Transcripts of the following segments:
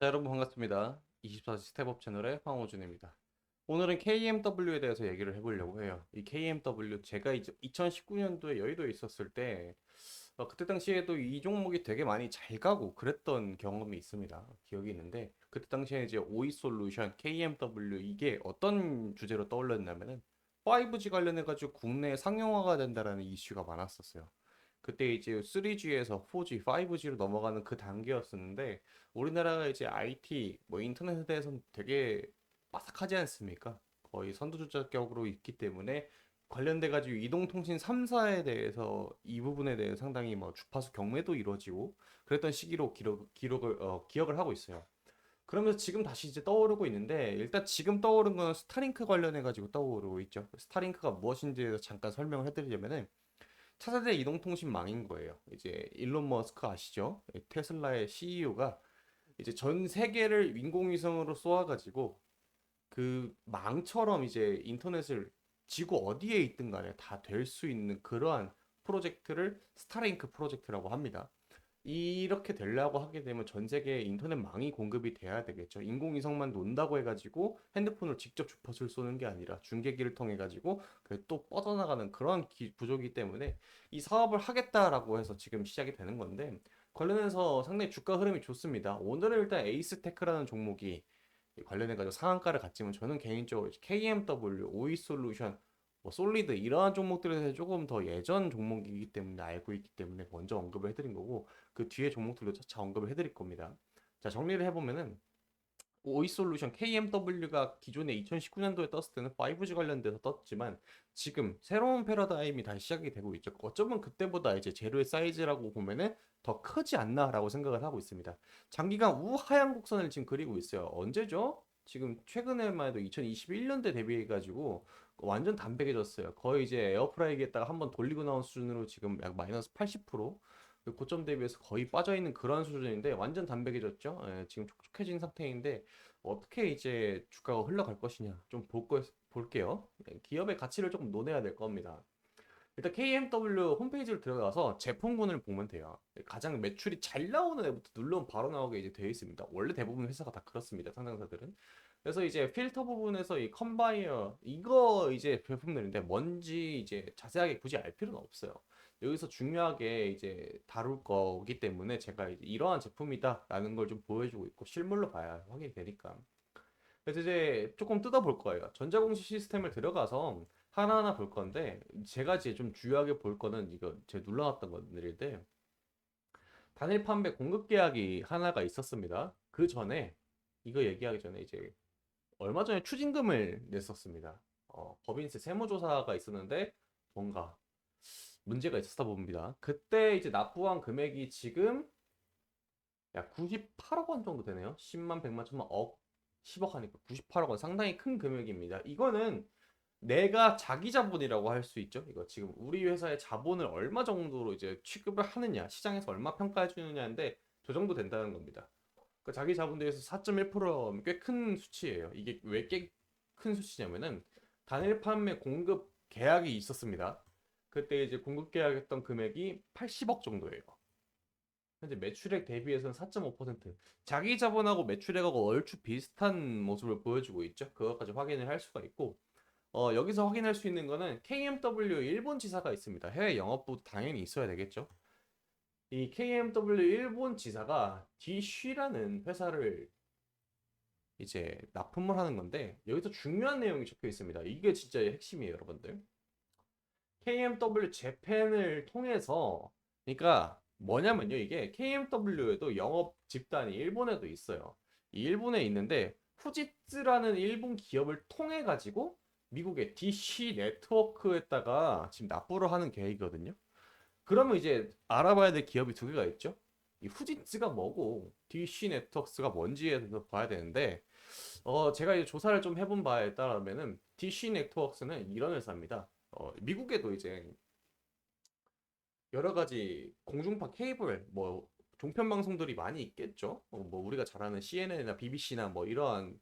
자, 여러분 반갑습니다. 24시 스텝업 채널의 황호준입니다. 오늘은 KMW에 대해서 얘기를 해보려고 해요. 이 KMW 제가 이제 2019년도에 여의도에 있었을 때 그때 당시에도 이 종목이 되게 많이 잘 가고 그랬던 경험이 있습니다. 기억이 있는데 그때 당시에 이제 오이 솔루션, KMW 이게 어떤 주제로 떠올랐냐면은 5G 관련해 가지고 국내 상용화가 된다라는 이슈가 많았었어요. 그때 이제 3G에서 4G, 5G로 넘어가는 그 단계였었는데 우리나라가 이제 IT, 뭐 인터넷에 대해서는 되게 빠삭하지 않습니까? 거의 선두주자격으로 있기 때문에 관련돼 가지고 이동통신 3사에 대해서 이 부분에 대해 상당히 뭐 주파수 경매도 이루어지고 그랬던 시기로 기억을 하고 있어요. 그러면서 지금 다시 이제 떠오르고 있는데 일단 지금 떠오른 건 스타링크 관련해 가지고 떠오르고 있죠. 스타링크가 무엇인지에 대해서 잠깐 설명을 해드리자면은 차세대 이동통신망인 거예요. 이제 일론 머스크 아시죠? 테슬라의 CEO가 이제 전 세계를 인공위성으로 쏘아가지고 그 망처럼 이제 인터넷을 지구 어디에 있든 간에 다 될 수 있는 그러한 프로젝트를 스타링크 프로젝트라고 합니다. 이렇게 되려고 하게 되면 전 세계에 인터넷망이 공급이 돼야 되겠죠. 인공위성만 논다고 해가지고 핸드폰을 직접 주파수를 쏘는 게 아니라 중계기를 통해 가지고 또 뻗어나가는 그런 구조이기 때문에 이 사업을 하겠다라고 해서 지금 시작이 되는 건데 관련해서 상당히 주가 흐름이 좋습니다. 오늘은 일단 에이스테크라는 종목이 관련해가지고 상한가를 갔지만 저는 개인적으로 KMW, 오이솔루션, 뭐 솔리드 이러한 종목들에 대해서 조금 더 예전 종목이기 때문에 알고 있기 때문에 먼저 언급을 해드린 거고 그 뒤에 종목들도 차차 언급을 해드릴 겁니다. 자, 정리를 해보면은 오이솔루션 KMW가 기존에 2019년도에 떴을 때는 5G 관련돼서 떴지만 지금 새로운 패러다임이 다시 시작이 되고 있죠. 어쩌면 그때보다 이제 재료의 사이즈라고 보면은 더 크지 않나라고 생각을 하고 있습니다. 장기간 우하향 곡선을 지금 그리고 있어요. 언제죠? 지금 최근에만 해도 2021년대 대비해가지고 완전 담백해졌어요. 거의 이제 에어프라이기에다가 한번 돌리고 나온 수준으로 지금 약 마이너스 80%, 그 고점 대비해서 거의 빠져있는 그런 수준인데 완전 담백해졌죠. 예, 지금 촉촉해진 상태인데 어떻게 이제 주가가 흘러갈 것이냐 좀 볼게요. 예, 기업의 가치를 조금 논해야 될 겁니다. 일단 KMW 홈페이지로 들어가서 제품군을 보면 돼요. 가장 매출이 잘 나오는 애부터 누르면 바로 나오게 이제 되어 있습니다. 원래 대부분 회사가 다 그렇습니다. 상장사들은. 그래서 이제 필터 부분에서 이 컨바이어 이거 이제 제품들인데 뭔지 이제 자세하게 굳이 알 필요는 없어요. 여기서 중요하게 이제 다룰 거기 때문에 제가 이제 이러한 제품이다라는 걸 좀 보여주고 있고 실물로 봐야 확인이 되니까. 그래서 이제 조금 뜯어볼 거예요. 전자공시 시스템을 들어가서 하나하나 볼 건데 제가 이제 좀 주요하게 볼 거는 이거 제가 눌러놨던 것들인데 단일 판매 공급 계약이 하나가 있었습니다. 그 전에 이거 얘기하기 전에 이제 얼마 전에 추징금을 냈었습니다. 법인세 세무조사가 있었는데 뭔가 문제가 있었다 봅니다. 그때 이제 납부한 금액이 지금 약 98억 원 정도 되네요. 10만, 100만, 1000만, 억, 10억 하니까 98억 원 상당히 큰 금액입니다. 이거는 내가 자기 자본이라고 할 수 있죠. 이거 지금 우리 회사의 자본을 얼마 정도로 이제 취급을 하느냐, 시장에서 얼마 평가해 주느냐인데 저 정도 된다는 겁니다. 그 자기 자본 대해서 4.1%면 꽤 큰 수치예요. 이게 왜 꽤 큰 수치냐면은 단일 판매 공급 계약이 있었습니다. 그때 이제 공급 계약했던 금액이 80억 정도예요. 현재 매출액 대비해서는 4.5%. 자기 자본하고 매출액하고 얼추 비슷한 모습을 보여주고 있죠. 그것까지 확인을 할 수가 있고 여기서 확인할 수 있는 거는 KMW 일본 지사가 있습니다. 해외 영업부 당연히 있어야 되겠죠. 이 KMW 일본 지사가 DC라는 회사를 이제 납품을 하는 건데 여기서 중요한 내용이 적혀 있습니다. 이게 진짜 핵심이에요, 여러분들. KMW 재팬을 통해서 그러니까 뭐냐면요. 이게 KMW에도 영업 집단이 일본에도 있어요. 이 일본에 있는데 후지츠라는 일본 기업을 통해 가지고 미국의 DC 네트워크에다가 지금 납부를 하는 계획이거든요. 그러면 이제 알아봐야 될 기업이 두 개가 있죠. 이 후지츠가 뭐고 DC 네트워크가 뭔지에 대해서 봐야 되는데 제가 이제 조사를 좀 해본 바에 따르면은 DC 네트워크는 이런 회사입니다. 미국에도 이제 여러 가지 공중파 케이블 뭐 종편 방송들이 많이 있겠죠. 뭐 우리가 잘 아는 CNN이나 BBC나 뭐 이러한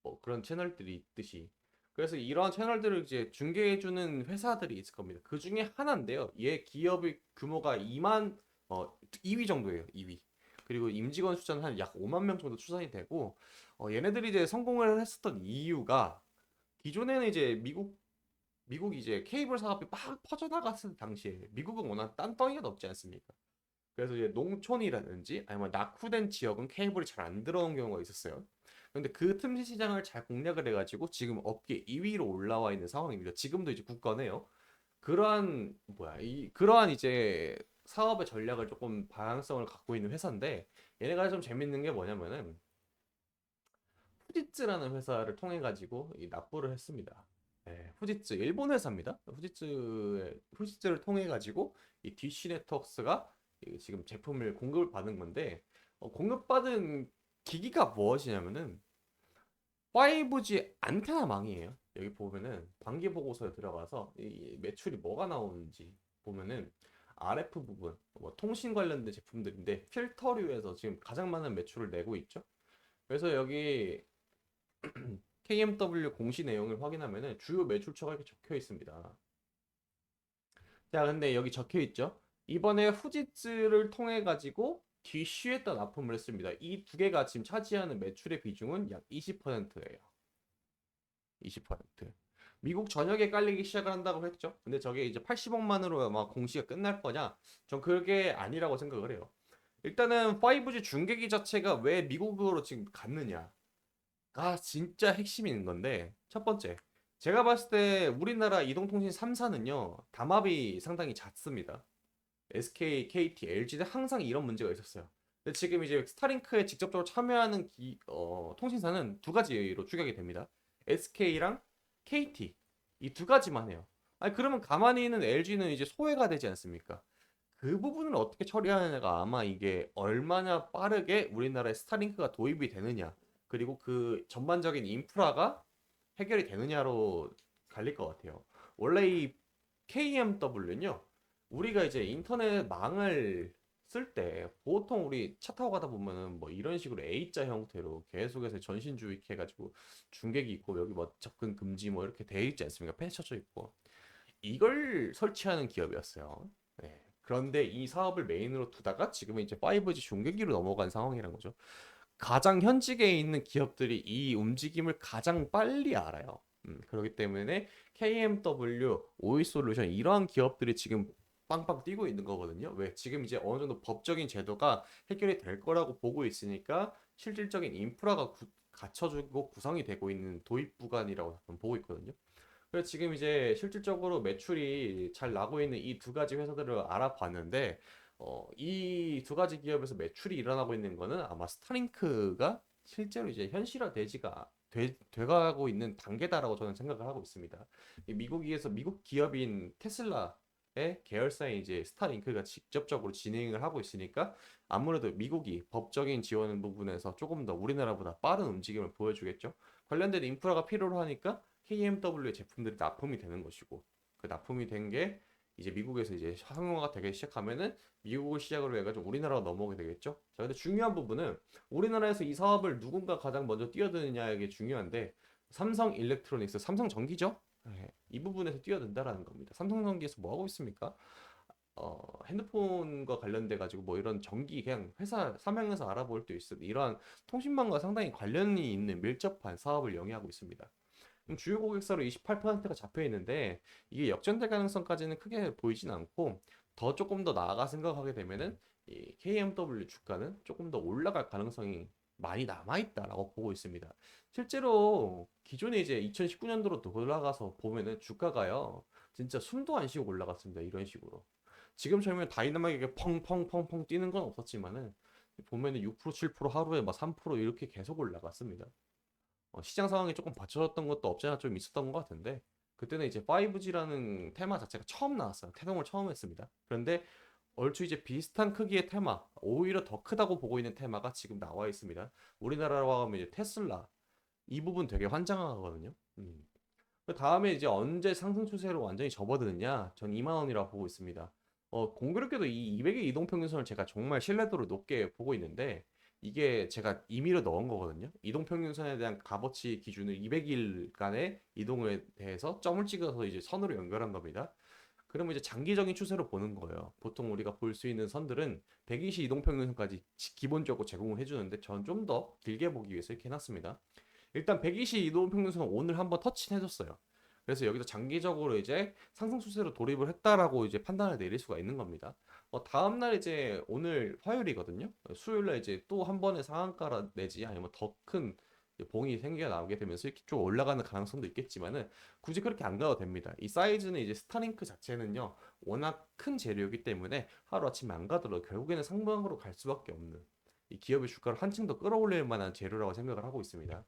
뭐 그런 채널들이 있듯이 그래서 이러한 채널들을 이제 중계해주는 회사들이 있을 겁니다. 그 중에 하나인데요. 얘 기업의 규모가 2만 2위 정도예요. 2위. 그리고 임직원 숫자는 한 약 5만 명 정도 추산이 되고 얘네들이 이제 성공을 했었던 이유가 기존에는 이제 미국 이제 케이블 사업이 막 퍼져나갔을 당시에 미국은 워낙 딴덩이가 높지 않습니까? 그래서 이제 농촌이라든지 아니면 낙후된 지역은 케이블이 잘 안 들어온 경우가 있었어요. 근데 그 틈새 시장을 잘 공략을 해가지고 지금 업계 2위로 올라와 있는 상황입니다. 지금도 이제 굳건해요. 그러한 이제 사업의 전략을 조금 방향성을 갖고 있는 회사인데 얘네가 좀 재밌는 게 뭐냐면은 후지츠라는 회사를 통해 가지고 이 납부를 했습니다. 네, 후지츠 일본 회사입니다. 후지츠를 통해 가지고 이 DC 네트워크스가 지금 제품을 공급을 받은 건데 공급받은 기기가 무엇이냐면은 5G 안테나망이에요. 여기 보면은 단기 보고서에 들어가서 이 매출이 뭐가 나오는지 보면은 RF 부분, 뭐 통신 관련된 제품들인데 필터류에서 지금 가장 많은 매출을 내고 있죠. 그래서 여기 KMW 공시 내용을 확인하면은 주요 매출처가 이렇게 적혀 있습니다. 자, 근데 여기 적혀 있죠. 이번에 후지츠를 통해 가지고 DC에다 납품을 했습니다. 이 두 개가 지금 차지하는 매출의 비중은 약 20%예요. 20%. 미국 전역에 깔리기 시작을 한다고 했죠. 근데 저게 이제 80억만으로 아마 공시가 끝날 거냐? 전 그게 아니라고 생각을 해요. 일단은 5G 중계기 자체가 왜 미국으로 지금 갔느냐? 가 진짜 핵심이 있는 건데 첫 번째 제가 봤을 때 우리나라 이동통신 3사는요 담합이 상당히 잦습니다. SK, KT, LG는 항상 이런 문제가 있었어요. 근데 지금 이제 스타링크에 직접적으로 참여하는 통신사는 두 가지로 추격이 됩니다. SK랑 KT 이 두 가지만 해요. 아니 그러면 가만히 있는 LG는 이제 소외가 되지 않습니까? 그 부분을 어떻게 처리하느냐가 아마 이게 얼마나 빠르게 우리나라에 스타링크가 도입이 되느냐 그리고 그 전반적인 인프라가 해결이 되느냐로 갈릴 것 같아요. 원래 이 KMW는요, 우리가 이제 인터넷 망을 쓸 때 보통 우리 차 타고 가다 보면은 뭐 이런 식으로 A자 형태로 계속해서 전신주익 해가지고 중계기 있고 여기 뭐 접근 금지 뭐 이렇게 돼 있지 않습니까? 펜 쳐져 있고 이걸 설치하는 기업이었어요. 네. 그런데 이 사업을 메인으로 두다가 지금은 이제 5G 중계기로 넘어간 상황이란 거죠. 가장 현직에 있는 기업들이 이 움직임을 가장 빨리 알아요. 그렇기 때문에 KMW, 오이솔루션 이러한 기업들이 지금 빵빵 뛰고 있는 거거든요. 왜? 지금 이제 어느 정도 법적인 제도가 해결이 될 거라고 보고 있으니까 실질적인 인프라가 갖춰지고 구성이 되고 있는 도입 구간이라고 저는 보고 있거든요. 그래서 지금 이제 실질적으로 매출이 잘 나고 있는 이 두 가지 회사들을 알아봤는데 이 두 가지 기업에서 매출이 일어나고 있는 거는 아마 스타링크가 실제로 이제 돼가고 있는 단계다라고 저는 생각을 하고 있습니다. 이 미국에서 미국 기업인 테슬라의 계열사인 이제 스타링크가 직접적으로 진행을 하고 있으니까 아무래도 미국이 법적인 지원 부분에서 조금 더 우리나라보다 빠른 움직임을 보여주겠죠. 관련된 인프라가 필요로 하니까 KMW의 제품들이 납품이 되는 것이고 그 납품이 된 게 이제 미국에서 이제 상용화가 되기 시작하면은 미국을 시작으로 해가지고 우리나라로 넘어오게 되겠죠. 자, 근데 중요한 부분은 우리나라에서 이 사업을 누군가 가장 먼저 뛰어드느냐 이게 중요한데 삼성 일렉트로닉스, 삼성 전기죠? 네, 이 부분에서 뛰어든다라는 겁니다. 삼성 전기에서 뭐 하고 있습니까? 핸드폰과 관련돼 가지고 뭐 이런 전기 그냥 회사 삼양에서 알아볼 때 있어 이러한 통신망과 상당히 관련이 있는 밀접한 사업을 영위하고 있습니다. 주요 고객사로 28%가 잡혀 있는데 이게 역전될 가능성까지는 크게 보이진 않고 더 조금 더 나아가 생각하게 되면은 이 KMW 주가는 조금 더 올라갈 가능성이 많이 남아 있다라고 보고 있습니다. 실제로 기존에 이제 2019년도로 돌아가서 보면은 주가가요 진짜 숨도 안 쉬고 올라갔습니다. 이런 식으로 지금처럼 다이나믹하게 펑펑펑펑 뛰는 건 없었지만은 보면은 6% 7% 하루에 막 3% 이렇게 계속 올라갔습니다. 시장 상황이 조금 받쳐졌던 것도 없지 않아 좀 있었던 것 같은데 그때는 이제 5G라는 테마 자체가 처음 나왔어요. 태동을 처음 했습니다. 그런데 얼추 이제 비슷한 크기의 테마, 오히려 더 크다고 보고 있는 테마가 지금 나와 있습니다. 우리나라로 하면 이제 테슬라 이 부분 되게 환장하거든요. 그 다음에 이제 언제 상승 추세로 완전히 접어드느냐? 전 2만 원이라고 보고 있습니다. 공교롭게도 이 200의 이동평균선을 제가 정말 신뢰도를 높게 보고 있는데 이게 제가 임의로 넣은 거거든요. 이동평균선에 대한 값어치 기준을 200일간의 이동에 대해서 점을 찍어서 이제 선으로 연결한 겁니다. 그러면 이제 장기적인 추세로 보는 거예요. 보통 우리가 볼 수 있는 선들은 120 이동평균선까지 기본적으로 제공을 해주는데 전 좀 더 길게 보기 위해서 이렇게 해놨습니다. 일단 120 이동평균선 오늘 한번 터치는 해줬어요. 그래서 여기서 장기적으로 이제 상승 추세로 돌입을 했다라고 이제 판단을 내릴 수가 있는 겁니다. 다음날 이제 오늘 화요일이거든요. 수요일날 이제 또 한 번의 상한가라 내지 아니면 더 큰 봉이 생겨 나오게 되면서 이렇게 좀 올라가는 가능성도 있겠지만은 굳이 그렇게 안 가도 됩니다. 이 사이즈는 이제 스타링크 자체는요 워낙 큰 재료이기 때문에 하루아침에 안 가더라도 결국에는 상방으로 갈 수밖에 없는 이 기업의 주가를 한층 더 끌어올릴 만한 재료라고 생각을 하고 있습니다.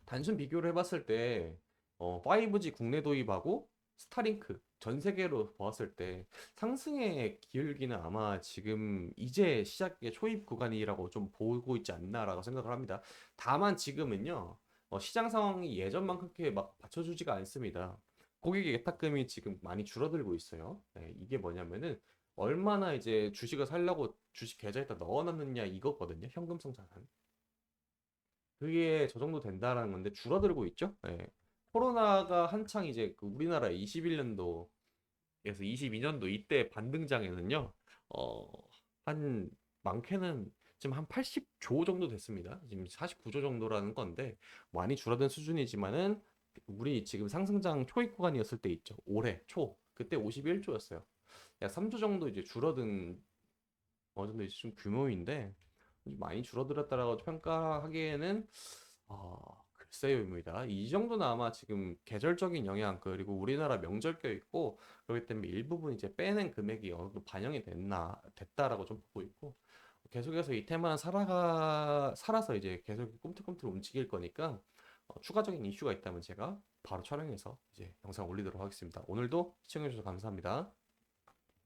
단순 비교를 해봤을 때 5G 국내 도입하고 스타링크 전 세계로 보았을 때 상승의 기울기는 아마 지금 이제 시작의 초입 구간이라고 좀 보고 있지 않나라고 생각을 합니다. 다만 지금은요 시장 상황이 예전만큼 그렇게 막 받쳐주지가 않습니다. 고객의 예탁금이 지금 많이 줄어들고 있어요. 네, 이게 뭐냐면은 얼마나 이제 주식을 살려고 주식 계좌에다 넣어놨느냐 이거거든요. 현금성 자산. 그게 저 정도 된다라는 건데 줄어들고 있죠. 예. 코로나가 한창 이제 그 우리나라 21년도에서 22년도 이때 반등장에는요. 어, 한 많게는 지금 한 80조 정도 됐습니다. 지금 49조 정도라는 건데 많이 줄어든 수준이지만은 우리 지금 상승장 초입 구간이었을 때 있죠. 올해 초 그때 51조였어요. 약 3조 정도 이제 줄어든 어느 정도 이제 좀 규모인데 많이 줄어들었다라고 평가하기에는 글쎄요입니다. 이 정도는 아마 지금 계절적인 영향 그리고 우리나라 명절 껴 있고 그렇기 때문에 일부분 이제 빼낸 금액이 어느 정도 반영이 됐다라고 좀 보고 있고 계속해서 이 테마는 살아서 이제 계속 꿈틀꿈틀 움직일 거니까 추가적인 이슈가 있다면 제가 바로 촬영해서 이제 영상 올리도록 하겠습니다. 오늘도 시청해주셔서 감사합니다.